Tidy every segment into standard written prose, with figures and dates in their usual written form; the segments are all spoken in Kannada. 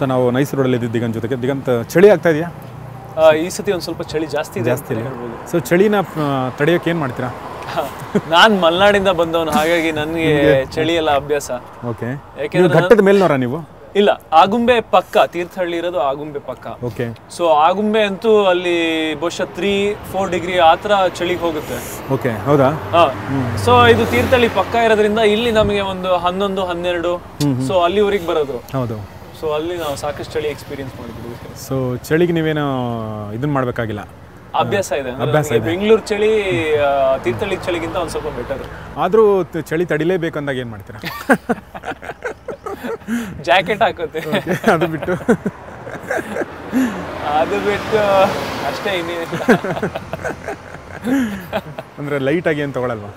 ಸೊ ನಾವು ನೈಸ್ ರೋಡಲ್ಲಿ ಇದ್ದಿದ್ದು ದಿಗಂತ್ ಜೊತೆಗೆ. ದಿಗಂತ್ ಚಳಿ ಆಗ್ತಾ ಇದೆಯಾ? ಈ ಸತಿ ಒಂದು ಸ್ವಲ್ಪ ಚಳಿ ಜಾಸ್ತಿ ಇದೆ. ಸೊ ಚಳಿನ ತಡೆಯೋಕೆ ಏನು ಮಾಡ್ತೀರಾ? ನಾನು ಮಲೆನಾಡಿಂದ ಬಂದವನು, ಹಾಗಾಗಿ ನನಗೆ ಚಳಿ ಎಲ್ಲ ಅಭ್ಯಾಸ. ಓಕೆ. ಯಾಕೆಂದ್ರೆ ಘಟ್ಟದ ಮೇಲ್ನವರ ನೀವು? ಇಲ್ಲ, ಆಗುಂಬೆ ಪಕ್ಕ, ತೀರ್ಥಹಳ್ಳಿ ಇರೋದು ಆಗುಂಬೆ ಪಕ್ಕ. ಓಕೆ. ಸೊ ಆಗುಂಬೆ ಅಂತೂ ಅಲ್ಲಿ ಬಹುಶಃ 3-4 ಡಿಗ್ರಿ ಆ ಥರ ಚಳಿಗೆ ಹೋಗುತ್ತೆ. ಓಕೆ, ಹೌದಾ? ಸೊ ಇದು ತೀರ್ಥಹಳ್ಳಿ ಪಕ್ಕ ಇರೋದ್ರಿಂದ ಇಲ್ಲಿ ನಮಗೆ ಒಂದು 11-12 ಸೊ ಅಲ್ಲಿವರೆಗೆ ಬರೋದು. ಹೌದು. ಸೊ ಅಲ್ಲಿ ನಾವು ಸಾಕಷ್ಟು ಚಳಿ ಎಕ್ಸ್ಪೀರಿಯನ್ಸ್ ಮಾಡಿದ್ವಿ. ಸೊ ಚಳಿಗೆ ನೀವೇನು ಇದನ್ನ ಮಾಡಬೇಕಾಗಿಲ್ಲ, ಅಭ್ಯಾಸ ಇದೆ. ಬೆಂಗಳೂರು ಚಳಿ ತೀರ್ಥಹಳ್ಳಿ ಚಳಿಗಿಂತ ಒಂದು ಸ್ವಲ್ಪ ಬೆಟರ್. ಆದರೂ ಚಳಿ ತಡಿಲೇಬೇಕು ಅಂದಾಗ ಏನು ಮಾಡ್ತೀರಾ? ಜಾಕೆಟ್ ಹಾಕೋತೆ. ಅದು ಬಿಟ್ಟು ಅಷ್ಟೇ, ಇನ್ನೇನಿಲ್ಲ. ಅಂದರೆ ಲೈಟಾಗಿ ಏನು ತೊಗೊಳಲ್ವಾ?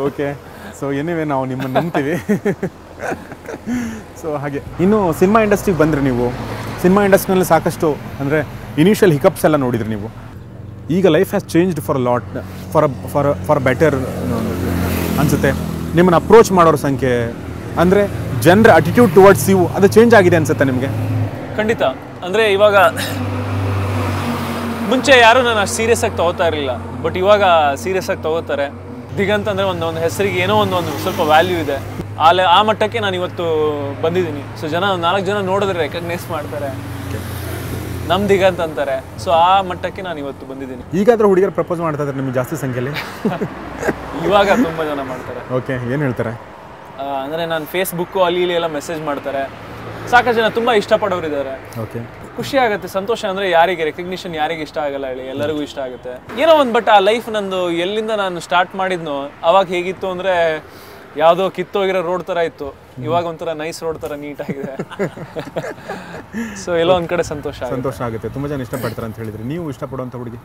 ಓಕೆ. ಸೊ ಏನಿವೆ ನಾವು ನಿಮ್ಮನ್ನು ನಂಬ್ತೀವಿ. ಸೊ ಹಾಗೆ ಇನ್ನು ಸಿನಿಮಾ ಇಂಡಸ್ಟ್ರಿಗೆ ಬಂದರೆ ನೀವು ಸಿನಿಮಾ ಇಂಡಸ್ಟ್ರಿನಲ್ಲಿ ಸಾಕಷ್ಟು ಅಂದರೆ ಇನಿಷಿಯಲ್ ಹಿಕಪ್ಸ್ ಎಲ್ಲ ನೋಡಿದ್ರಿ ನೀವು. ಈಗ life has changed for a lot, for better ಅನಿಸುತ್ತೆ. ನಿಮ್ಮನ್ನು ಅಪ್ರೋಚ್ ಮಾಡೋರ ಸಂಖ್ಯೆ ಅಂದರೆ ಜನರ ಅಟಿಟ್ಯೂಡ್ ಟುವರ್ಡ್ಸ್ ಯು ಅದು ಚೇಂಜ್ ಆಗಿದೆ ಅನಿಸುತ್ತೆ ನಿಮಗೆ? ಖಂಡಿತ. ಅಂದರೆ ಇವಾಗ ಮುಂಚೆ ಯಾರು ನಾನು ಅಷ್ಟು ಸೀರಿಯಸ್ ಆಗಿ ತೊಗೋತಾ ಇರಲಿಲ್ಲ, ಬಟ್ ಇವಾಗ ಸೀರಿಯಸ್ ಆಗಿ ತೊಗೋತಾರೆ. ದಿಗಂತ್ ಅಂದರೆ ಒಂದು ಹೆಸರಿಗೆ ಏನೋ ಒಂದು ಸ್ವಲ್ಪ ವ್ಯಾಲ್ಯೂ ಇದೆ. ಆ ಮಟ್ಟಕ್ಕೆ ನಾನು ಇವತ್ತು ಬಂದಿದ್ದೀನಿ. ಸೊ 4 ಜನ ನೋಡಿದ್ರೆ ರೆಕಗ್ನೈಸ್ ಮಾಡ್ತಾರೆ, ನಮ್ಮ ದಿಗಂತ್ ಅಂತಾರೆ. ಸೊ ಆ ಮಟ್ಟಕ್ಕೆ ನಾನು ಇವತ್ತು ಬಂದಿದ್ದೀನಿ. ಈಗಾದರೂ ಹುಡುಗಿಯರು ಪ್ರಪೋಸ್ ಮಾಡ್ತಾ ಇದ್ದಾರೆ ನಿಮಗೆ ಜಾಸ್ತಿ ಸಂಖ್ಯೆಯಲ್ಲಿ? ಇವಾಗ ತುಂಬ ಜನ ಮಾಡ್ತಾರೆ. ಓಕೆ, ಏನು ಹೇಳ್ತಾರೆ? ಅಂದರೆ ನಾನು ಫೇಸ್ಬುಕ್ಕು ಅಲ್ಲಿ ಇಲ್ಲಿ ಎಲ್ಲ ಮೆಸೇಜ್ ಮಾಡ್ತಾರೆ. ಸಾಕಷ್ಟು ಜನ ತುಂಬ ಇಷ್ಟಪಡೋರಿದ್ದಾರೆ. ಓಕೆ, ಖುಷಿ ಆಗುತ್ತೆ, ಸಂತೋಷ. ಅಂದರೆ ಯಾರಿಗೆ ರೆಕಗ್ನಿಷನ್ ಯಾರಿಗೆ ಇಷ್ಟ ಆಗಲ್ಲ ಹೇಳಿ, ಎಲ್ಲರಿಗೂ ಇಷ್ಟ ಆಗುತ್ತೆ ಏನೋ ಒಂದು. ಬಟ್ ಆ ಲೈಫ್ ನಂದು ಎಲ್ಲಿಂದ ನಾನು ಸ್ಟಾರ್ಟ್ ಮಾಡಿದ್ನೋ ಅವಾಗ ಹೇಗಿತ್ತು ಅಂದರೆ ಯಾವುದೋ ಕಿತ್ತೋಗಿರೋ ರೋಡ್ ಥರ ಇತ್ತು. ಇವಾಗ ಒಂಥರ ನೈಸ್ ರೋಡ್ ಥರ ನೀಟಾಗಿದೆ. ಸೊ ಎಲ್ಲೋ ಒಂದು ಕಡೆ ಸಂತೋಷ ಆಗುತ್ತೆ. ತುಂಬ ಜನ ಇಷ್ಟಪಡ್ತಾರೆ ಅಂತ ಹೇಳಿದ್ರಿ. ನೀವು ಇಷ್ಟಪಡುವಂಥ ಹುಡುಗಿ?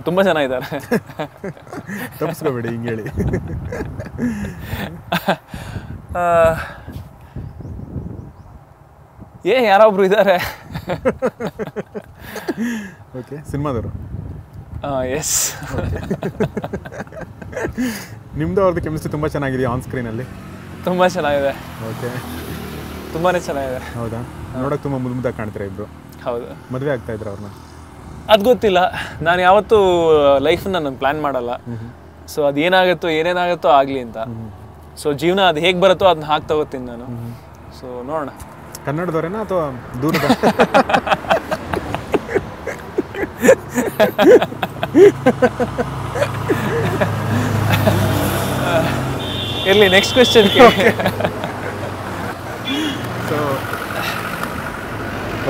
ತುಂಬ ಜನ ಇದ್ದಾರೆ. ತಪ್ಪಿಸ್ಕೋಬೇಡಿ, ಹಿಂಗೆ ಹೇಳಿ. ಯಾರೊಬ್ರು ಇದ್ದಾರೆ. ಓಕೆ, ಸಿನಿಮಾದವರು? ಎಸ್. ನಿಮ್ಮದು ಅವ್ರದ್ದು ಕೆಮಿಸ್ಟ್ರಿ ತುಂಬ ಚೆನ್ನಾಗಿದೆ ಆನ್ ಸ್ಕ್ರೀನಲ್ಲಿ? ತುಂಬ ಚೆನ್ನಾಗಿದೆ. ಓಕೆ, ತುಂಬಾ ಚೆನ್ನಾಗಿದೆ. ಹೌದಾ? ನೋಡೋಕೆ ತುಂಬ ಮುದ್ದಾಗಿ ಕಾಣ್ತಾರೆ ಇಬ್ಬರು. ಹೌದು. ಮದುವೆ ಆಗ್ತಾ ಇದ್ರು ಅವ್ರನ್ನ? ಅದು ಗೊತ್ತಿಲ್ಲ. ನಾನು ಯಾವತ್ತೂ ಲೈಫನ್ನ ನಾನು ಪ್ಲ್ಯಾನ್ ಮಾಡಲ್ಲ. ಸೊ ಅದು ಏನೇನಾಗುತ್ತೋ ಆಗಲಿ ಅಂತ. ಸೊ ಜೀವನ ಅದು ಹೇಗೆ ಬರುತ್ತೋ ಅದನ್ನ ಹಾಕಿ ತಗೋತೀನಿ ನಾನು. ಸೊ ನೋಡೋಣ. ಕನ್ನಡದವರೇನಾ ಅಥವಾ ದೂರದ? ಇರಲಿ, ನೆಕ್ಸ್ಟ್ ಕ್ವೆಶ್ಚನ್. ಸೊ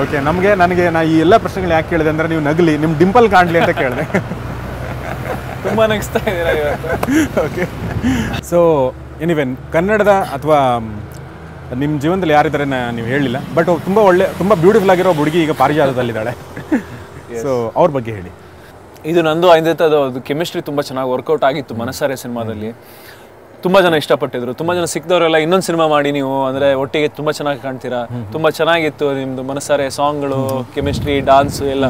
ಓಕೆ, ನನಗೆ ನಾ ಈ ಎಲ್ಲ ಪ್ರಶ್ನೆಗಳು ಯಾಕೆ ಕೇಳಿದೆ ಅಂದರೆ ನೀವು ನಗಲಿ, ನಿಮ್ಮ ಡಿಂಪಲ್ ಕಾಣಲಿ ಅಂತ ಕೇಳಿದೆ. ತುಂಬ ನಗಿಸ್ತಾ ಇದ್ದೀರಾ ಇವತ್ತು. ಓಕೆ. ಸೊ ಎನಿವೆ, ಕನ್ನಡದ ಅಥವಾ ನಿಮ್ಮ ಜೀವನದಲ್ಲಿ ಯಾರಿದ್ದಾರೆ ನೀವು ಹೇಳಿಲ್ಲ, ಬಟ್ ತುಂಬ ಬ್ಯೂಟಿಫುಲ್ ಆಗಿರೋ ಹುಡುಗಿ ಈಗ ಪಾರಿಜಾತದಲ್ಲಿದ್ದಾಳೆ. ಸೊ ಅವ್ರ ಬಗ್ಗೆ ಹೇಳಿ. ಇದು ನಂದು ಅದು ಕೆಮಿಸ್ಟ್ರಿ ತುಂಬ ಚೆನ್ನಾಗಿ ವರ್ಕೌಟ್ ಆಗಿತ್ತು ಮನಸಾರೆ ಸಿನಿಮಾದಲ್ಲಿ. ತುಂಬ ಜನ ಇಷ್ಟಪಟ್ಟಿದ್ರು. ತುಂಬ ಜನ ಸಿಕ್ಕಿದವರೆಲ್ಲ ಇನ್ನೊಂದು ಸಿನಿಮಾ ಮಾಡಿ ನೀವು ಅಂದರೆ ಒಟ್ಟಿಗೆ ತುಂಬ ಚೆನ್ನಾಗಿ ಕಾಣ್ತೀರಾ, ತುಂಬ ಚೆನ್ನಾಗಿತ್ತು ನಿಮ್ಮದು ಮನಸಾರೆ ಸಾಂಗ್ಗಳು, ಕೆಮಿಸ್ಟ್ರಿ, ಡಾನ್ಸು ಎಲ್ಲ.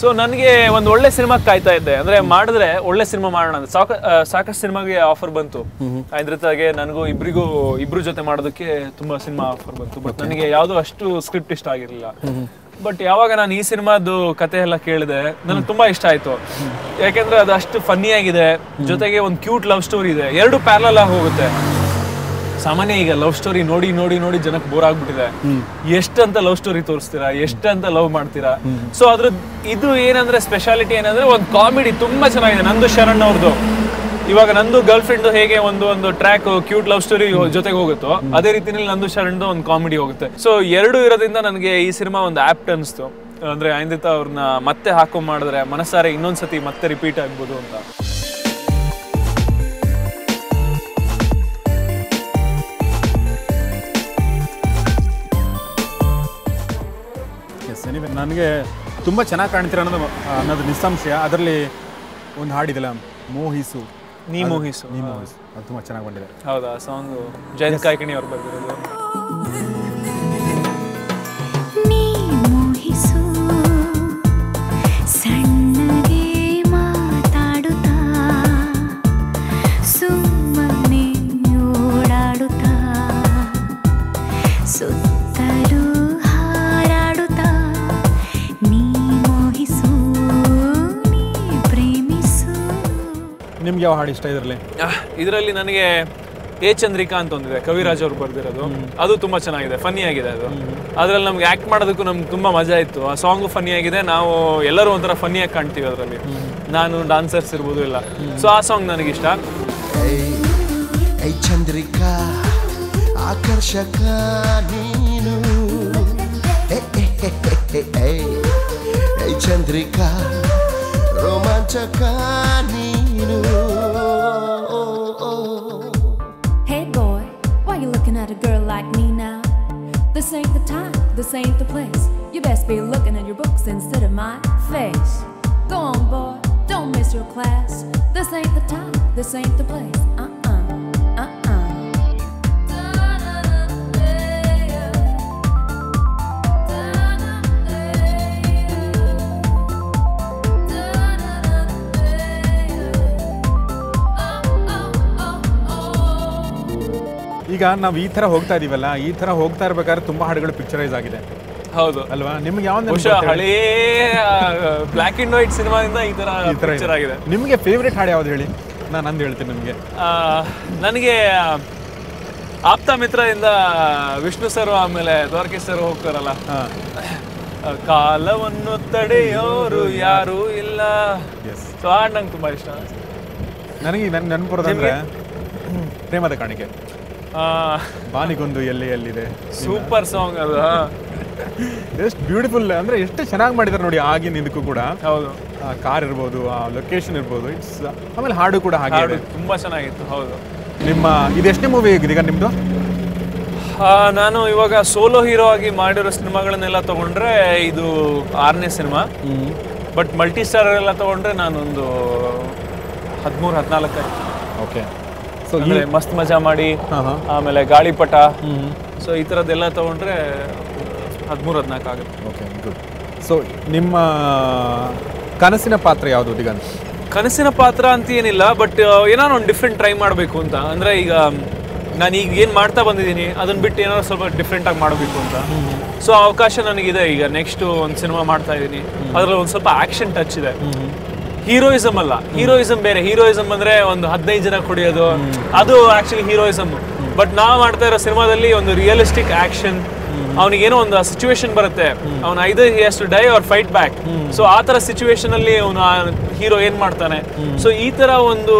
ಸೊ ನನಗೆ ಒಂದು ಒಳ್ಳೆ ಸಿನಿಮಾಗೆ ಕಾಯ್ತಾ ಇದ್ದೆ. ಅಂದರೆ ಮಾಡಿದ್ರೆ ಒಳ್ಳೆ ಸಿನಿಮಾ ಮಾಡೋಣ ಅಂತ. ಸಾಕಷ್ಟು ಸಿನಿಮಾಗೆ ಆಫರ್ ಬಂತು. ಐದ್ರತಾಗೆ ನನಗೂ ಇಬ್ರು ಜೊತೆ ಮಾಡೋದಕ್ಕೆ ತುಂಬ ಸಿನಿಮಾ ಆಫರ್ ಬಂತು. ಬಟ್ ನನಗೆ ಯಾವುದೋ ಅಷ್ಟು ಸ್ಕ್ರಿಪ್ಟ್ ಇಷ್ಟ ಆಗಿರಲಿಲ್ಲ. ಬಟ್ ಯಾವಾಗ ನಾನು ಈ ಸಿನಿಮಾದು ಕತೆ ಎಲ್ಲ ಕೇಳಿದೆ ನನಗೆ ತುಂಬ ಇಷ್ಟ ಆಯಿತು. ಯಾಕೆಂದರೆ ಅದು ಅಷ್ಟು ಫನ್ನಿ ಆಗಿದೆ, ಜೊತೆಗೆ ಒಂದು ಕ್ಯೂಟ್ ಲವ್ ಸ್ಟೋರಿ ಇದೆ. 2 ಪ್ಯಾರಲಲ್ ಆಗಿ ಹೋಗುತ್ತೆ. ಸಾಮಾನ್ಯ ಈಗ ಲವ್ ಸ್ಟೋರಿ ನೋಡಿ ನೋಡಿ ನೋಡಿ ಜನಕ್ಕೆ ಬೋರ್ ಆಗ್ಬಿಟ್ಟಿದೆ. ಎಷ್ಟಂತ ಲವ್ ಸ್ಟೋರಿ ತೋರಿಸ್ತೀರಾ, ಎಷ್ಟಂತ ಲವ್ ಮಾಡ್ತೀರಾ. ಸೊ ಇದು ಏನಂದ್ರೆ ಸ್ಪೆಷಾಲಿಟಿ ಏನಂದ್ರೆ ಒಂದು ಕಾಮಿಡಿ ತುಂಬಾ ಚೆನ್ನಾಗಿದೆ. ನಂದು ಶರಣ್ ಅವ್ರದ್ದು ಇವಾಗ ನಂದು ಗರ್ಲ್ ಫ್ರೆಂಡ್ ಹೇಗೆ ಒಂದು ಟ್ರ್ಯಾಕ್ ಕ್ಯೂಟ್ ಲವ್ ಸ್ಟೋರಿ ಜೊತೆಗೆ ಹೋಗುತ್ತೋ ಅದೇ ರೀತಿಯಲ್ಲಿ ನಂದು ಶರಣ್ ಒಂದು ಕಾಮಿಡಿ ಹೋಗುತ್ತೆ. ಸೊ 2 ಇರೋದ್ರಿಂದ ನನಗೆ ಈ ಸಿನಿಮಾ ಒಂದು ಆಪ್ಟ್ ಅನಿಸ್ತು. ಅಂದ್ರೆ ಐಂದ್ರಿತಾ ಅವ್ರನ್ನ ಮತ್ತೆ ಹಾಕೊಂಡ್ ಮಾಡಿದ್ರೆ ಮನಸಾರೆ ಇನ್ನೊಂದ್ಸತಿ ಮತ್ತೆ ರಿಪೀಟ್ ಆಗ್ಬೋದು ಅಂತ. ನನಗೆ ತುಂಬ ಚೆನ್ನಾಗಿ ಕಾಣ್ತೀರ ಅನ್ನೋದು ನಿಸ್ಸಂಶಯ. ಅದರಲ್ಲಿ ಒಂದು ಹಾಡಿದೆಲ್ಲ ಮೋಹಿಸು, ನೀ ಮೋಹಿಸು, ಅದು ತುಂಬ ಚೆನ್ನಾಗಿ ಬಂದಿದೆ. ಹೌದಾ? ಸಾಂಗು ಜಯಂತ್ ಕಾಯ್ಕಿಣಿ ಅವ್ರು ಬರ್ದಿರೋದು. ಸುಮ್ಮನೆ ಓಡಾಡುತ್ತಾ ನಿಮ್ಗೆ ಯಾವ ಹಾಡು ಇಷ್ಟ ಇದರಲ್ಲಿ? ಇದರಲ್ಲಿ ನನಗೆ ಎ ಚಂದ್ರಿಕಾ ಅಂತ ಒಂದಿದೆ, ಕವಿರಾಜ್ ಅವ್ರು ಬರ್ದಿರೋದು. ಅದು ತುಂಬಾ ಚೆನ್ನಾಗಿದೆ, ಫನ್ನಿ ಆಗಿದೆ ಅದು. ಅದ್ರಲ್ಲಿ ನಮ್ಗೆ ಆಕ್ಟ್ ಮಾಡೋದಕ್ಕೂ ನಮ್ಗೆ ತುಂಬಾ ಮಜಾ ಇತ್ತು. ಆ ಸಾಂಗು ಫನ್ನಿ ಆಗಿದೆ, ನಾವು ಎಲ್ಲರೂ ಒಂಥರ ಫನ್ನಿಯಾಗಿ ಕಾಣ್ತೀವಿ ಅದರಲ್ಲಿ, ನಾನು ಡಾನ್ಸರ್ಸ್ ಇರ್ಬೋದು ಎಲ್ಲ. ಸೊ ಆ ಸಾಂಗ್ ನನಗಿಷ್ಟ. ಚಂದ್ರಿಕಾ ಆಕರ್ಷಕ ನೀನು, ಚಂದ್ರಿಕಾ ರೋಮಾಂಚಕ ನೀನು. Hey boy, why you looking at a girl like me now? This ain't the time, this ain't the place. You best be looking at your books instead of my face. Go on boy, don't miss your class. This ain't the time, this ain't the place. ಈಗ ನಾವು ಈ ಥರ ಹೋಗ್ತಾ ಇದೀವಲ್ಲ, ಈ ಥರ ಹೋಗ್ತಾ ಇರ್ಬೇಕಾದ್ರೆ ತುಂಬಾ ಹಾಡುಗಳು ಪಿಕ್ಚರೈಸ್ ಆಗಿದೆ. ಹೌದು ಅಲ್ವಾ? ನಿಮ್ಗೆ ಯಾವ ಹಳೇ ಬ್ಲ್ಯಾಕ್ ಅಂಡ್ ವೈಟ್ ಸಿನಿಮಾದಿಂದ ಈ ತರ ಪಿಕ್ಚರ್ ಆಗಿದೆ. ನಿಮಗೆ ಫೇವ್ರೇಟ್ ಹಾಡು ಯಾವ್ದು ಹೇಳಿ? ನಾನು ಅಂದು ಹೇಳ್ತೀನಿ ನಿಮಗೆ. ನನಗೆ ಆಪ್ತ ಮಿತ್ರದಿಂದ ವಿಷ್ಣು ಸರ್ ಆಮೇಲೆ ದ್ವಾರಕೀಶ್ ಸರ್ ಹೋಗ್ತಾರಲ್ಲ, ಕಾಲವನ್ನು ತಡೆಯೋರು ಯಾರು ಇಲ್ಲ. ಸೊ ಹಾಡು ನಂಗೆ ತುಂಬಾ ಇಷ್ಟ. ನನಗೆ ನೆನಪು ಬರೋದಂದ್ರೆ ಪ್ರೇಮದ ಕಾಣಿಕೆ, ಬಾನಿಗೊಂದು ಎಲ್ಲಿದೆ. ಸೂಪರ್ ಸಾಂಗ್ ಅದು. ಎಷ್ಟು ಬ್ಯೂಟಿಫುಲ್ ಅಂದ್ರೆ ಎಷ್ಟು ಚೆನ್ನಾಗಿ ಮಾಡಿದ್ದಾರೆ ನೋಡಿ. ಆಗಿನ ಇದಕ್ಕೂ ಕೂಡ ಹೌದು, ಕಾರ್ ಇರ್ಬೋದು, ಆ ಲೊಕೇಶನ್ ಇರ್ಬೋದು, ಇಟ್ಸ್ ಆಮೇಲೆ ಹಾಡು ಕೂಡ ಹಾಗೆ ತುಂಬಾ ಚೆನ್ನಾಗಿತ್ತು. ಹೌದು. ನಿಮ್ಮ ಇದೆಷ್ಟನೇ ಮೂವಿ ಆಗಿದೆ ಈಗ ನಿಮ್ದು? ನಾನು ಇವಾಗ ಸೋಲೋ ಹೀರೋ ಆಗಿ ಮಾಡಿರೋ ಸಿನಿಮಾಗಳನ್ನೆಲ್ಲ ತಗೊಂಡ್ರೆ ಇದು 6ನೇ ಸಿನಿಮಾ. ಬಟ್ ಮಲ್ಟಿ ಸ್ಟಾರ್ ಎಲ್ಲ ತಗೊಂಡ್ರೆ ನಾನೊಂದು 13-14. ಓಕೆ. ಸೊ ಮಸ್ತ್ ಮಜಾ ಮಾಡಿ, ಆಮೇಲೆ ಗಾಳಿಪಟ, ಸೊ ಈ ಥರದ್ದೆಲ್ಲ ತಗೊಂಡ್ರೆ 13-14 ಆಗುತ್ತೆ. Okay, good. ಸೊ ನಿಮ್ಮ ಕನಸಿನ ಪಾತ್ರ ಯಾವುದು ದಿಗಂತ್? ಕನಸಿನ ಪಾತ್ರ ಅಂತ ಏನಿಲ್ಲ, ಬಟ್ ಏನಾದ್ರು ಒಂದು ಡಿಫ್ರೆಂಟ್ ಟ್ರೈ ಮಾಡಬೇಕು ಅಂತ. ಅಂದರೆ ಈಗ ನಾನು ಈಗ ಏನು ಮಾಡ್ತಾ ಬಂದಿದ್ದೀನಿ ಅದನ್ನ ಬಿಟ್ಟು ಏನಾದ್ರು ಸ್ವಲ್ಪ ಡಿಫ್ರೆಂಟಾಗಿ ಮಾಡಬೇಕು ಅಂತ. ಸೊ ಅವಕಾಶ ನನಗಿದೆ. ಈಗ ನೆಕ್ಸ್ಟ್ ಒಂದು ಸಿನಿಮಾ ಮಾಡ್ತಾ ಇದ್ದೀನಿ, ಅದರಲ್ಲಿ ಒಂದು ಸ್ವಲ್ಪ ಆ್ಯಕ್ಷನ್ ಟಚ್ ಇದೆ. ಹೀರೋಯಿಸಮ್ ಅಲ್ಲ, ಹೀರೋಯಿಸಮ್ ಬೇರೆ. ಹೀರೋಯಿಸಮ್ ಅಂದರೆ ಒಂದು 15 ಜನ ಕುಡಿಯೋದು, ಅದು ಆ್ಯಕ್ಚುಲಿ ಹೀರೋಯಿಸಮ್. ಬಟ್ ನಾವು ಮಾಡ್ತಾ ಇರೋ ಸಿನಿಮಾದಲ್ಲಿ ಒಂದು ರಿಯಲಿಸ್ಟಿಕ್ ಆ್ಯಕ್ಷನ್. ಅವನಿಗೇನೋ ಒಂದು ಸಿಚುವೇಶನ್ ಬರುತ್ತೆ, ಅವನು either he has to die or fight back. So ಆ ಥರ ಸಿಚುವೇಶನ್ ಅಲ್ಲಿ ಅವನು ಹೀರೋ ಏನು ಮಾಡ್ತಾನೆ. ಸೊ ಈ ಥರ ಒಂದು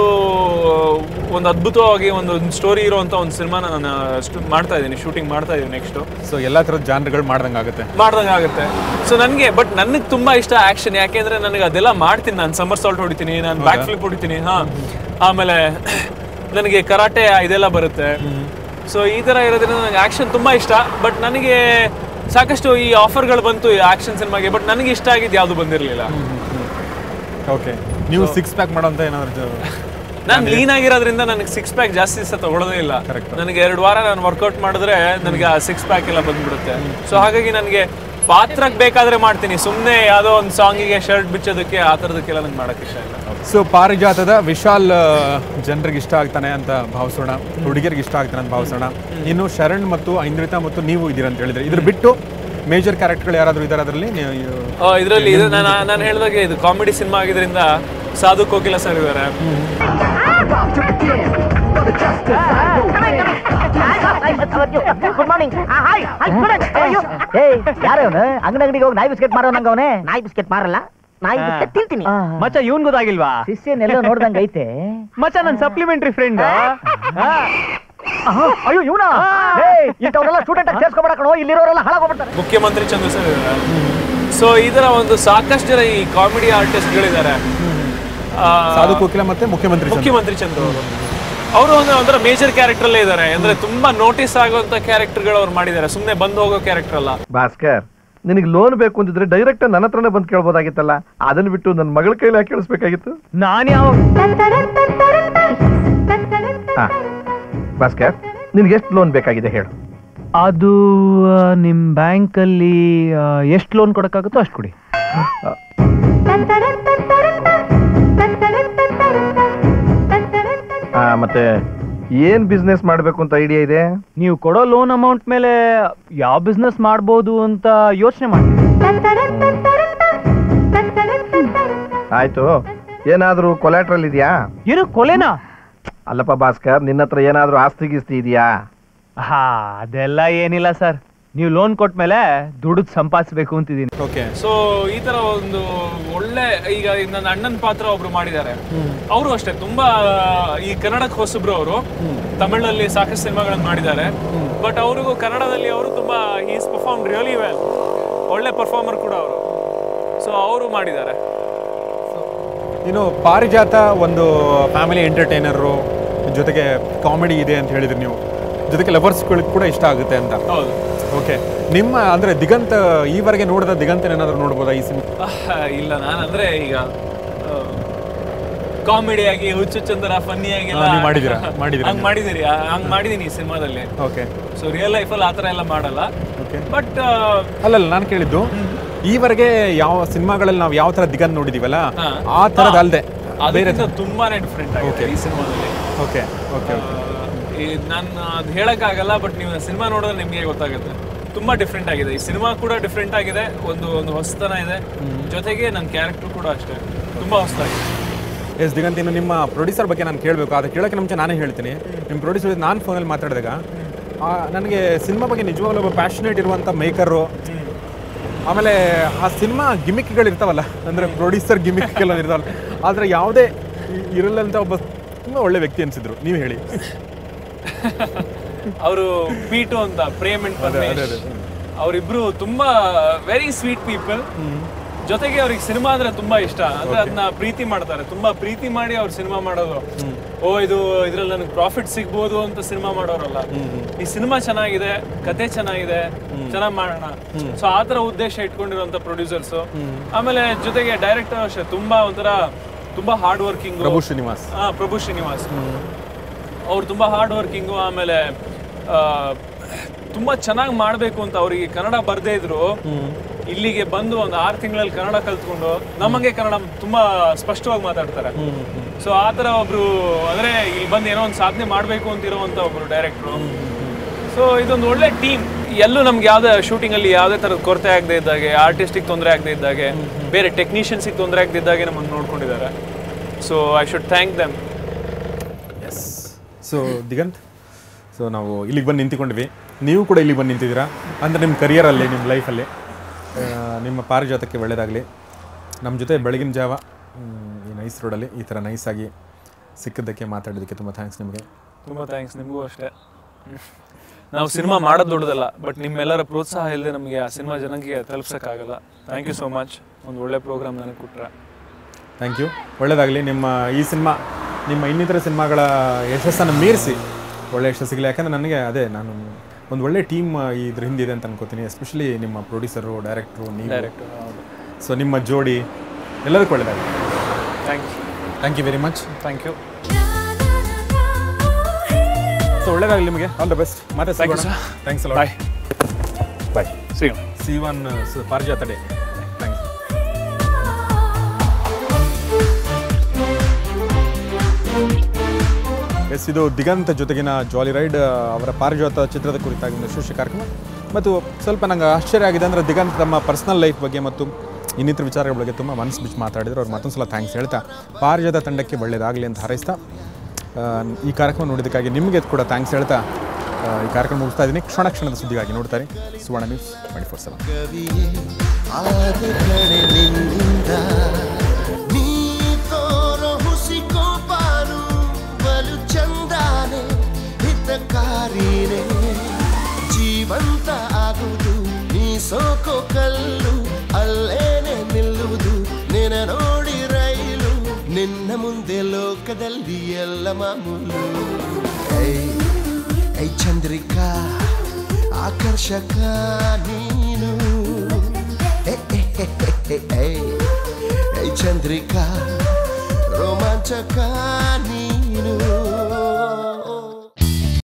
ಅದ್ಭುತವಾಗಿ ಒಂದು ಸ್ಟೋರಿ ಇರುವಂಥ ಒಂದು ಸಿನಿಮಾನ ನಾನು ಮಾಡ್ತಾ ಇದ್ದೀನಿ, ಶೂಟಿಂಗ್ ಮಾಡ್ತಾ ಇದ್ದೀನಿ ನೆಕ್ಸ್ಟು. ಸೊ ಎಲ್ಲ ಥರದ ಜಾನ್ರ್ಗಳು ಮಾಡ್ದಂಗೆ ಆಗುತ್ತೆ. ಸೊ ನನಗೆ ತುಂಬ ಇಷ್ಟ ಆ್ಯಕ್ಷನ್. ಯಾಕೆಂದರೆ ನನಗೆ ಅದೆಲ್ಲ ಮಾಡ್ತೀನಿ. ನಾನು ಸಮ್ಮರ್ ಸಾಲ್ಟ್ ಹೊಡಿತೀನಿ, ನಾನು ಬ್ಯಾಕ್ ಫ್ಲಿಪ್ ಹೊಡಿತೀನಿ. ಆಮೇಲೆ ನನಗೆ ಕರಾಟೆ ಇದೆಲ್ಲ ಬರುತ್ತೆ. ಸೊ ಈ ಥರ ಇರೋದ್ರಿಂದ ನನಗೆ ಆ್ಯಕ್ಷನ್ ತುಂಬ ಇಷ್ಟ. ಬಟ್ ನನಗೆ ಸಾಕಷ್ಟು ಈ ಆಫರ್ಗಳು ಬಂತು ಈ ಆ್ಯಕ್ಷನ್ ಸಿನಿಮಾಗೆ, ಬಟ್ ನನಗೆ ಇಷ್ಟ ಆಗಿದ್ದು ಯಾವುದು ಬಂದಿರಲಿಲ್ಲ. ಓಕೆ. ನೀವು 6 ಪ್ಯಾಕ್ ಮಾಡೋಂಥ ಏನಾದ್ರು? ನಾನು ಲೀನ್ ಆಗಿರೋದ್ರಿಂದ ನನಗೆ 6 ಪ್ಯಾಕ್ ಜಾಸ್ತಿ ದಿವಸ ತಗೊಳ್ಳೋದೇ ಇಲ್ಲ. ನನಗೆ 2 ವಾರ ನಾನು ವರ್ಕೌಟ್ ಮಾಡಿದ್ರೆ ನನಗೆ ಆ 6 ಪ್ಯಾಕ್ ಎಲ್ಲ ಬಂದ್ಬಿಡುತ್ತೆ. ಸೊ ಹಾಗಾಗಿ ನನಗೆ ಪಾತ್ರಕ್ಕೆ ಬೇಕಾದ್ರೆ ಮಾಡ್ತೀನಿ, ಸುಮ್ಮನೆ ಯಾವುದೋ ಒಂದು ಸಾಂಗಿಗೆ ಶರ್ಟ್ ಬಿಚ್ಚೋದಕ್ಕೆ ಆ ಥರದಕ್ಕೆಲ್ಲ ನಂಗೆ ಮಾಡೋಕ್ಕೆ ಇಷ್ಟ ಇಲ್ಲ. ಸೊ ಪಾರಿಜಾತದ ವಿಶಾಲ್ ಜನರಿಗೆ ಇಷ್ಟ ಆಗ್ತಾನೆ ಅಂತ ಭಾವಿಸೋಣ, ಹುಡುಗಿಯರಿಗೆ ಇಷ್ಟ ಆಗ್ತಾನೆ ಅಂತ ಭಾವಿಸೋಣ. ಇನ್ನು ಶರಣ್ ಮತ್ತು ಐಂದ್ರಿತಾ ಮತ್ತು ನೀವು ಇದ್ದೀರ ಅಂತ ಹೇಳಿದ್ರೆ, ಇದ್ರ ಬಿಟ್ಟು ಮೇಜರ್ ಕ್ಯಾರೆಕ್ಟರ್ಗಳು ಯಾರಾದರೂ ಇದ್ದಾರೆ ಅದರಲ್ಲಿ? ಇದರಲ್ಲಿ ನಾನು ಹೇಳಿದಾಗೆ ಇದು ಕಾಮಿಡಿ ಸಿನಿಮಾ ಆಗಿದ್ರಿಂದ ಸಾಧು ಕೋಕಿಲ ಸರ್ ಇದ್ದಾರೆ. Good morning. ಅಂಗಡಿಗೆ ಹೋಗಿ ನಾಯಿ ಬಿಸ್ಕೆಟ್ ಮಾರೋ ನಂಗೆ ಅವನೇ. ನಾಯಿ ಬಿಸ್ಕೆಟ್ ಮಾರಲ್ಲ, ನಾಯಿ ಬಿಸ್ಕೆಟ್ ತಿಂತೀನಿ. ಮಚ್ಚ ಇವನ್ ಗೊತ್ತಾಗಿಲ್ವಾ? ಶಿಷ್ಯನೆಲ್ಲ ನೋಡ್ದಂಗ ಐತೆ ಮಚ್ಚ, ನನ್ನ ಸಪ್ಲಿಮೆಂಟರಿ ಫ್ರೆಂಡ್. ಅಯ್ಯೋ ಇವನ ಇಂಥವ್ರೆಲ್ಲ ಸ್ಟೂಡೆಂಟ್ ಆಗಿ ಸೇರ್ಸ್ಕೊಬೇಡಕಣೋ, ಇಲ್ಲಿರೋರೆಲ್ಲ ಹಾಳಾಗೋಗ್ಬಿಡ್ತಾರೆ. ಮುಖ್ಯಮಂತ್ರಿ ಚಂದ್ರ ಸರ್ ಇದ್ದಾರೆ. ಸೊ ಈ ಥರ ಒಂದು ಸಾಕಷ್ಟು ಜನ ಈ ಕಾಮಿಡಿ ಆರ್ಟಿಸ್ಟ್ಗಳಿದ್ದಾರೆ. ಸಾಧು ಕೋಕಿಲ ಮತ್ತೆ ಮುಖ್ಯಮಂತ್ರಿ ಚಂದ್ರ ಅವರು ಒಂಥರ ಮೇಜರ್ ಕ್ಯಾರೆಕ್ಟರ್ಲ್ಲೇ ಇದ್ದಾರೆ. ಅಂದ್ರೆ ತುಂಬಾ ನೋಟಿಸ್ ಆಗುವಂತ ಕ್ಯಾರೆಕ್ಟರ್ಗಳು ಅವ್ರು ಮಾಡಿದ್ದಾರೆ, ಸುಮ್ಮನೆ ಬಂದು ಹೋಗೋ ಕ್ಯಾರೆಕ್ಟರ್ ಅಲ್ಲ. ಭಾಸ್ಕರ್, ನಿನಗೆ ಲೋನ್ ಬೇಕು ಅಂತಿದ್ರೆ ಡೈರೆಕ್ಟ್ ನನ್ನ ಹತ್ರನೇ ಬಂದು ಕೇಳ್ಬೋದಾಗಿತ್ತಲ್ಲ, ಅದನ್ನ ಬಿಟ್ಟು ನನ್ನ ಮಗಳ ಕೈಲಿ ಯಾಕೆ ಕೇಳಿಸ್ಬೇಕಾಗಿತ್ತು? ನಾನು ಯಾವ ಭಾಸ್ಕರ್, ನಿನ್ಗೆ ಎಷ್ಟು ಲೋನ್ ಬೇಕಾಗಿದೆ ಹೇಳು. ಅದು ನಿಮ್ ಬ್ಯಾಂಕಲ್ಲಿ ಎಷ್ಟು ಲೋನ್ ಕೊಡಕ್ಕಾಗುತ್ತೋ ಅಷ್ಟು ಕೊಡಿ. ಮತ್ತೆ ಏನ್ ಬಿಸ್ನೆಸ್ ಮಾಡ್ಬೇಕು ಅಂತ ಐಡಿಯಾ ಇದೆ? ನೀವು ಕೊಡೋ ಲೋನ್ ಅಮೌಂಟ್ ಮೇಲೆ ಯಾವ ಬಿಸ್ನೆಸ್ ಮಾಡ್ಬೋದು ಅಂತ ಯೋಚನೆ ಮಾಡಿ. ಆಯ್ತು, ಏನಾದ್ರೂ ಕೊಲಾಟ್ರಲ್ ಇದೆಯಾ? ಏನು ಕೊಲೆನಾ? ಅಲ್ಲಪ್ಪ ಭಾಸ್ಕರ್, ನಿನ್ನ ಹತ್ರ ಏನಾದ್ರೂ ಆಸ್ತಿ ಗೀಸ್ತಿ ಇದೆಯಾ? ಅದೆಲ್ಲ ಏನಿಲ್ಲ ಸರ್. ನೀವು ಲೋನ್ ಕೊಟ್ಮೇಲೆ ದುಡ್ಡು ಸಂಪಾದಿಸಬೇಕು ಅಂತಿದ್ದೀನಿ. ಓಕೆ. ಸೊ ಈ ತರ ಒಂದು ಒಳ್ಳೆ, ಈಗ ನನ್ನ ಅಣ್ಣನ ಪಾತ್ರ ಒಬ್ರು ಮಾಡಿದ್ದಾರೆ. ಅವರು ಅಷ್ಟೇ ತುಂಬಾ ಈ ಕನ್ನಡಕ್ಕೆ ಹೊಸಬ್ರು. ಅವರು ತಮಿಳಲ್ಲಿ ಸಾಕಷ್ಟು ಸಿನಿಮಾಗಳನ್ನು ಮಾಡಿದ್ದಾರೆ. ಬಟ್ ಅವ್ರಿಗೂ ಕನ್ನಡದಲ್ಲಿ ಅವರು ತುಂಬಾ ಈಸ್ ಪರ್ಫಾರ್ಮ್ ರಿಯಲಿ ವೆಲ್. ಒಳ್ಳೆ ಪರ್ಫಾರ್ಮರ್ ಕೂಡ ಅವರು. ಸೊ ಅವರು ಮಾಡಿದ್ದಾರೆ. ಇನ್ನು ಪಾರಿಜಾತ ಒಂದು ಫ್ಯಾಮಿಲಿ ಎಂಟರ್ಟೈನರು, ಜೊತೆಗೆ ಕಾಮಿಡಿ ಇದೆ ಅಂತ ಹೇಳಿದ್ರಿ ನೀವು, ಜೊತೆಗೆ ಲವರ್ಸ್ಗಳಿಗೆ ಕೂಡ ಇಷ್ಟ ಆಗುತ್ತೆ ಅಂತ. ಹೌದು. ಓಕೆ. ನಿಮ್ಮ ಅಂದರೆ ದಿಗಂತ ಈವರೆಗೆ ನೋಡಿದ ದಿಗಂತ ಏನಾದರೂ ನೋಡ್ಬೋದಾ ಈ ಸಿನಿಮಾ? ಇಲ್ಲ, ನಾನು ಅಂದ್ರೆ ಈಗ ಕಾಮಿಡಿಯಾಗಿ ಹುಚ್ಚುಚ್ಚಂತರ ಫನ್ನಿಯಾಗಿ ಮಾಡಿದಿರಿ ಹಂಗ್ ಮಾಡಿದೀನಿ ಈ ಸಿನಿಮಾದಲ್ಲಿ. ಓಕೆ. ಸೊ ರಿಯಲ್ ಲೈಫಲ್ಲಿ ಆ ಥರ ಎಲ್ಲ ಮಾಡಲ್ಲ. ಓಕೆ. ಬಟ್ ಅಲ್ಲಲ್ಲ, ನಾನು ಕೇಳಿದ್ದು ಈವರೆಗೆ ಯಾವ ಸಿನಿಮಾಗಳಲ್ಲಿ ನಾವು ಯಾವ ಥರ ದಿಗಂತ ನೋಡಿದೀವಲ್ಲ ಆ ಥರದ್ದು ಅಲ್ಲದೆ ಅದರಿಂದ ತುಂಬಾನೇ ಡಿಫ್ರೆಂಟ್ ಆಗಿದೆ ಈ ಸಿನಿಮಾದಲ್ಲಿ. ಓಕೆ. ಓಕೆ. ನಾನು ಅದು ಹೇಳಕ್ಕಾಗಲ್ಲ, ಬಟ್ ನೀವು ಸಿನಿಮಾ ನೋಡಿದ್ರೆ ನಿಮಗೆ ಗೊತ್ತಾಗುತ್ತೆ. ತುಂಬಾ ಡಿಫ್ರೆಂಟ್ ಆಗಿದೆ ಈ ಸಿನಿಮಾ ಕೂಡ. ಡಿಫ್ರೆಂಟ್ ಆಗಿದೆ, ಒಂದು ಹೊಸತನ ಇದೆ. ಜೊತೆಗೆ ನನ್ನ ಕ್ಯಾರೆಕ್ಟರ್ ಕೂಡ ಅಷ್ಟೇ ತುಂಬಾ ಹೊಸದಾಗಿದೆ. ಎಸ್ ದಿಗಂತ್, ಇನ್ನು ನಿಮ್ಮ ಪ್ರೊಡ್ಯೂಸರ್ ಬಗ್ಗೆ ನಾನು ಕೇಳಬೇಕು. ಅದು ಕೇಳೋಕ್ಕೆ ಮುಂಚೆ ನಾನೇ ಹೇಳ್ತೀನಿ, ನಿಮ್ಮ ಪ್ರೊಡ್ಯೂಸರ್ ನಾನು ಫೋನಲ್ಲಿ ಮಾತಾಡಿದಾಗ ನನಗೆ ಸಿನಿಮಾ ಬಗ್ಗೆ ನಿಜವಾಗ್ಲೂ ಒಬ್ಬ ಪ್ಯಾಷನೇಟ್ ಇರುವಂಥ ಮೇಕರು, ಆಮೇಲೆ ಆ ಸಿನಿಮಾ ಗಿಮಿಕ್ಗಳಿರ್ತಾವಲ್ಲ, ಅಂದರೆ ಪ್ರೊಡ್ಯೂಸರ್ ಗಿಮಿಕ್ಗಳು ಇರ್ತಾವಲ್ಲ, ಆದರೆ ಯಾವುದೇ ಇರಲ್ಲಂತ ಒಬ್ಬ ತುಂಬ ಒಳ್ಳೆ ವ್ಯಕ್ತಿ ಅನಿಸಿದ್ರು. ನೀವು ಹೇಳಿ. ಅವರು ಪೀಟು ಅಂತ, ಪ್ರೇಮ್ ಅಂಡ್ ಪರಮೇಶ್, ಅವರಿಬ್ರು ತುಂಬಾ ವೆರಿ ಸ್ವೀಟ್ ಪೀಪಲ್. ಜೊತೆಗೆ ಅವ್ರಿಗೆ ಸಿನಿಮಾ ಅಂದ್ರೆ ತುಂಬಾ ಇಷ್ಟ. ಅಂದ್ರೆ ಅದನ್ನ ಪ್ರೀತಿ ಮಾಡ್ತಾರೆ, ತುಂಬಾ ಪ್ರೀತಿ ಮಾಡಿ ಅವ್ರು ಸಿನಿಮಾ ಮಾಡೋದು. ಇದ್ರಲ್ಲಿ ನನಗೆ ಪ್ರಾಫಿಟ್ ಸಿಗ್ಬೋದು ಅಂತ ಸಿನಿಮಾ ಮಾಡೋರಲ್ಲ. ಈ ಸಿನಿಮಾ ಚೆನ್ನಾಗಿದೆ, ಕತೆ ಚೆನ್ನಾಗಿದೆ, ಚೆನ್ನಾಗಿ ಮಾಡೋಣ. ಸೊ ಆತರ ಉದ್ದೇಶ ಇಟ್ಕೊಂಡಿರುವಂತ ಪ್ರೊಡ್ಯೂಸರ್ಸ್. ಆಮೇಲೆ ಜೊತೆಗೆ ಡೈರೆಕ್ಟರ್ ಅಷ್ಟೇ ತುಂಬಾ ಹಾರ್ಡ್ ವರ್ಕಿಂಗ್. ಪ್ರಭು ಶ್ರೀನಿವಾಸ್ ಅವ್ರು ತುಂಬಾ ಹಾರ್ಡ್ ವರ್ಕಿಂಗು. ಆಮೇಲೆ ತುಂಬಾ ಚೆನ್ನಾಗಿ ಮಾಡ್ಬೇಕು ಅಂತ. ಅವ್ರಿಗೆ ಕನ್ನಡ ಬರ್ದೇ ಇದ್ರು ಇಲ್ಲಿಗೆ ಬಂದು ಒಂದು 6 ತಿಂಗಳಲ್ಲಿ ಕನ್ನಡ ಕಲ್ತ್ಕೊಂಡು ನಮಗೆ ಕನ್ನಡ ತುಂಬಾ ಸ್ಪಷ್ಟವಾಗಿ ಮಾತಾಡ್ತಾರೆ. ಸೊ ಆತರ ಒಬ್ರು, ಅಂದ್ರೆ ಇಲ್ಲಿ ಬಂದು ಏನೋ ಒಂದು ಸಾಧನೆ ಮಾಡ್ಬೇಕು ಅಂತಿರುವಂತ ಒಬ್ರು ಡೈರೆಕ್ಟ್ರು. ಸೊ ಇದೊಂದು ಒಳ್ಳೆ ಟೀಮ್. ಎಲ್ಲೂ ನಮ್ಗೆ ಯಾವ್ದೇ ಶೂಟಿಂಗ್ ಅಲ್ಲಿ ಯಾವುದೇ ತರದ ಕೊರತೆ ಆಗದೆ ಇದ್ದಾಗೆ, ಆರ್ಟಿಸ್ಟಿಗೆ ತೊಂದರೆ ಆಗದೆ ಇದ್ದಾಗೆ, ಬೇರೆ ಟೆಕ್ನಿಷಿಯನ್ಸಿಗೆ ತೊಂದರೆ ಆಗದೆ ಇದ್ದಾಗೆ ನಮ್ಮನ್ನು ನೋಡ್ಕೊಂಡಿದ್ದಾರೆ. So I should thank them. Yes. So Diganth, so ನಾವು ಇಲ್ಲಿಗೆ ಬಂದು ನಿಂತ್ಕೊಂಡ್ವಿ, ನೀವು ಕೂಡ ಇಲ್ಲಿಗೆ ಬಂದು ನಿಂತಿದ್ದೀರಾ. ಅಂದರೆ ನಿಮ್ಮ ಕರಿಯರಲ್ಲಿ, ನಿಮ್ಮ ಲೈಫಲ್ಲಿ ನಿಮ್ಮ ಪಾರಿಜಾತಕ್ಕೆ ಒಳ್ಳೆಯದಾಗಲಿ. ನಮ್ಮ ಜೊತೆ ಬೆಳಗಿನ ಜಾವ ಈ ನೈಸ್ ರೋಡಲ್ಲಿ ಈ ಥರ ನೈಸಾಗಿ ಸಿಕ್ಕಿದ್ದಕ್ಕೆ, ಮಾತಾಡೋದಕ್ಕೆ ತುಂಬ ಥ್ಯಾಂಕ್ಸ್ ನಿಮಗೆ. ತುಂಬ ಥ್ಯಾಂಕ್ಸ್. ನಿಮಗೂ ಅಷ್ಟೇ. ನಾವು ಸಿನಿಮಾ ಮಾಡೋದು ದೊಡ್ಡದಲ್ಲ, ಬಟ್ ನಿಮ್ಮೆಲ್ಲರ ಪ್ರೋತ್ಸಾಹ ಇಲ್ಲದೆ ನಮಗೆ ಆ ಸಿನಿಮಾ ಜನಕ್ಕೆ ತಲುಪ್ಸೋಕ್ಕಾಗಲ್ಲ. Thank you so much. ಒಂದು ಒಳ್ಳೆ ಪ್ರೋಗ್ರಾಮ್ ನನಗೆ ಕೊಟ್ಟರೆ. Thank you. ಒಳ್ಳೆಯದಾಗಲಿ. ನಿಮ್ಮ ಈ ಸಿನಿಮಾ ನಿಮ್ಮ ಇನ್ನಿತರ ಸಿನಿಮಾಗಳ ಯಶಸ್ಸನ್ನು ಮೀರಿಸಿ ಒಳ್ಳೆ ಯಶಸ್ಸು ಸಿಗಲಿ. ಯಾಕಂದರೆ ನನಗೆ ನಾನು ಒಂದು ಒಳ್ಳೆ ಟೀಮ್ ಇದ್ರ ಹಿಂದಿದೆ ಅಂತ ಅನ್ಕೋತೀನಿ. ಎಸ್ಪೆಷಲಿ ನಿಮ್ಮ ಪ್ರೊಡ್ಯೂಸರು, ಡೈರೆಕ್ಟ್ರು, ನೀವು. ಸೊ ನಿಮ್ಮ ಜೋಡಿ ಎಲ್ಲದಕ್ಕೂ ಒಳ್ಳೆಯದಾಗಲಿ. Thank you very much. Thank you. So ಒಳ್ಳೆಯದಾಗಲಿ ನಿಮಗೆ. All the best. ಮತ್ತೆ ಸಿಗೋಣ. ಥ್ಯಾಂಕ್ಸ್ ಅಲ್ಲ. Bye bye. ಸಿ ಒನ್ ಪಾರಿಜಾತ ಡೇ. ಥ್ಯಾಂಕ್ಸ್. ಎಸ್, ಇದು ದಿಗಂತ ಜೊತೆಗಿನ ಜಾಲಿ ರೈಡ್ ಅವರ ಪಾರಿಜಾತ ಚಿತ್ರದ ಕುರಿತಾಗಿ ಒಂದು ವಿಶೇಷ ಕಾರ್ಯಕ್ರಮ. ಮತ್ತು ಸ್ವಲ್ಪ ನಂಗೆ ಆಶ್ಚರ್ಯ ಆಗಿದೆ ಅಂದರೆ ದಿಗಂತ್ ತಮ್ಮ ಪರ್ಸ್ನಲ್ ಲೈಫ್ ಬಗ್ಗೆ ಮತ್ತು ಇನ್ನಿತರ ವಿಚಾರಗಳ ಬಗ್ಗೆ ತುಂಬ ಮನಸ್ಸು ಬಿಚ್ಚಿ ಮಾತಾಡಿದ್ರು. ಅವ್ರು ಮತ್ತೊಂದು ಸಲ ಥ್ಯಾಂಕ್ಸ್ ಹೇಳ್ತಾ ಪಾರಿಜಾತ ತಂಡಕ್ಕೆ ಒಳ್ಳೆಯದಾಗಲಿ ಅಂತ ಹಾರೈಸ್ತಾ ಈ ಕಾರ್ಯಕ್ರಮ ನೋಡಿದ್ದಕ್ಕಾಗಿ ನಿಮಗೆ ಕೂಡ ಥ್ಯಾಂಕ್ಸ್ ಹೇಳ್ತಾ ಈ ಕಾರ್ಯಕ್ರಮ ಮುಗಿಸ್ತಾ ಇದ್ದೀನಿ. ಕ್ಷಣದ ಸುದ್ದಿಗಾಗಿ ನೋಡ್ತಾರೆ ಸುವರ್ಣ ನ್ಯೂಸ್ 24/7. ಜೀವಂತ ಆಗುವುದು ನೀ ಸೋಕೋ ಕಲ್ಲು, ಅಲ್ಲೇನೆ ನಿಲ್ಲುವುದು ನಿನ್ನ ನೋಡಿ ರೈಲು, ನಿನ್ನ ಮುಂದೆ ಲೋಕದಲ್ಲಿ ಎಲ್ಲ ಮಾಮೂಲು. ಐ ಚಂದ್ರಿಕಾ ಆಕರ್ಷಕ ನೀನು, ಐ ಚಂದ್ರಿಕಾ ರೋಮಾಂಚಕ ನೀನು.